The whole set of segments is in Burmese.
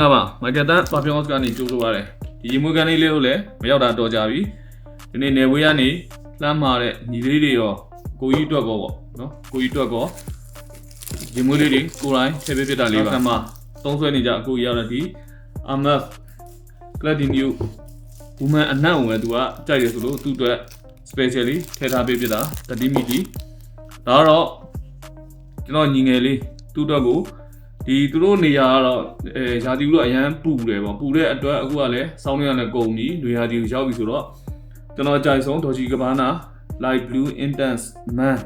吧，买个单，把平我干你做出来嘞。ဒီမွေးကန်လေးလေးကိုလည်းမရောက်တာတော့ကြပြီဒီနေ့နေဝေးကနေလှမ်းမာတဲ့ညီလေးတွေရောကိုကြီးအတွက်ကောပေါ့နော်ကိုကြီးအတွက်ကောဒီမွေးလေးတွေကိုတိုင်းထည့်ပေးပြတာလေးပါဆက်မှာသုံးဆွဲနေကြအကိုကြီးရောက်တဲ့ဒီ AMF Platinum Woman အနံ့ဝင်သူကကြိုက်ရဆိုလို့သူ့အတွက် specially ထည့်ထားပေးပြတာ30 ml ဒါတော့ကျွန်တော်ညီငယ်လေးသူ့အတွက်ကိုဒီသူတို့နေရာကတော့ရာသီဥတုအရန်ပူတယ်ပေါ့ပူတဲ့အတွက်အခုကလည်းစောင်းနေရတဲ့ကုန်ပြီလူရာသီကိုရောက်ပြီဆိုတော့ကျွန်တော်အကြိုက်ဆုံးဒေါ်ချီကဘာနာ light blue intense man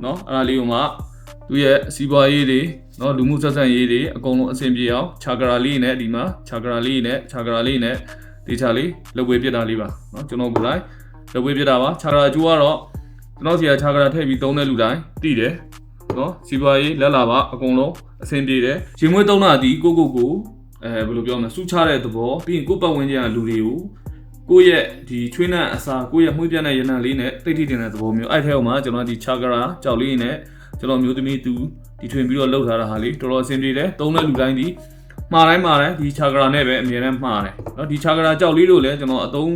เนาะအဲ့ဒါလေးကိုမှသူ့ရဲ့စီးပွားရေးတွေเนาะလူမှုဆက်ဆံရေးတွေအကုန်လုံးအဆင်ပြေအောင်ခြာကရာလေးနဲ့ဒီမှာခြာကရာလေးနဲ့ဒေချာလေးလုပ်ဝေးပြတာလေးပါเนาะကျွန်တော်ကိုယ်လိုက်လုပ်ဝေးပြတာပါခြာကရာကျိုးကတော့ကျွန်တော်စီကခြာကရာထည့်ပြီးသုံးတဲ့လူတိုင်းသိတယ်เนาะစီးပွားရေးလက်လာပါအကုန်လုံးအဆင်ပြေတယ်ရင်မွေးသုံးတာဒီကိုဘယ်လိုပြောမလဲစူးချတဲ့သဘောပြီးရင်ကိုပတ်ဝန်းကျင်ကလူတွေကိုကိုရဲ့ဒီချွေးနှံအစာကိုရဲ့မှုပြတ်တဲ့ရနံလေးနဲ့တိတ်တိတ်တင်တဲ့သဘောမျိုးအဲ့ထဲမှာကျွန်တော်ဒီချာကရာကြောက်လေးနဲ့ကျွန်တော်မျိုးသမီးသူဒီထွင်ပြီးတော့လှုပ်ထားတာဟာလေးတော်တော်အဆင်ပြေတယ်သုံးတဲ့လူတိုင်းဒီမှားတိုင်းဒီချာကရာနဲ့ပဲအမြဲတမ်းမှားတယ်เนาะဒီချာကရာကြောက်လေးတို့လည်းကျွန်တော်အသုံး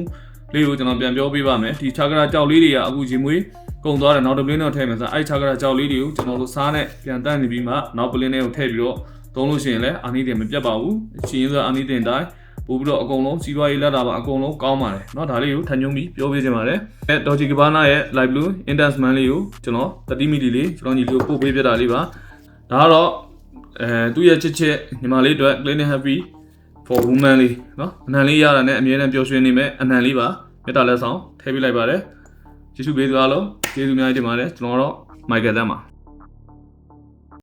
လေးကိုကျွန်တော်ပြန်ပြောပေးပါမယ်ဒီချာကရာကြောက်လေးတွေကအခုရင်မွေးကုန်သွားတယ်နောက်တစ်ပလင်းတော့ထည့်မယ်ဆိုအဲ့ချာကရာကြောက်လေးတွေကိုကျွန်တော်တို့စားနဲ့ပြန်တန်းနေပြီးမှနောက်ပလင်းတွေကိုထည့်ပြီးတော့သုံးလို့ရှိရင်လည်းအာနိသင်မပြတ်ပါဘူးရှင်ရင်းဆိုအာနိသင်တိုင်းပို့ပြီးတော့အကုန်လုံးစီးပွားရေးလက်တာပါအကုန်လုံးကောင်းပါတယ်เนาะဒါလေးကိုထန်ညုံပြီးပြောပြချင်ပါတယ်အဲဒေါ်ချီကဘာနာရဲ့ light blue intense man လေးကိုကျွန်တော်30 ml လေးကျွန်တော်ညီလေးကိုပို့ပေးပြတာလေးပါဒါကတော့သူ့ရဲ့ချစ်ညီမလေးအတွက် clean and happy for woman လေးเนาะအနံလေးရတာနဲ့အမြဲတမ်းပျော်ရွှင်နေမယ်အနံလေးပါမေတ္တာလက်ဆောင်ထည့်ပေးလိုက်ပါတယ်ကျေးဇူးပေးသူအားလုံးကျေးဇူးများတင်ပါတယ်ကျွန်တော်တော့ Michael တန်းပါ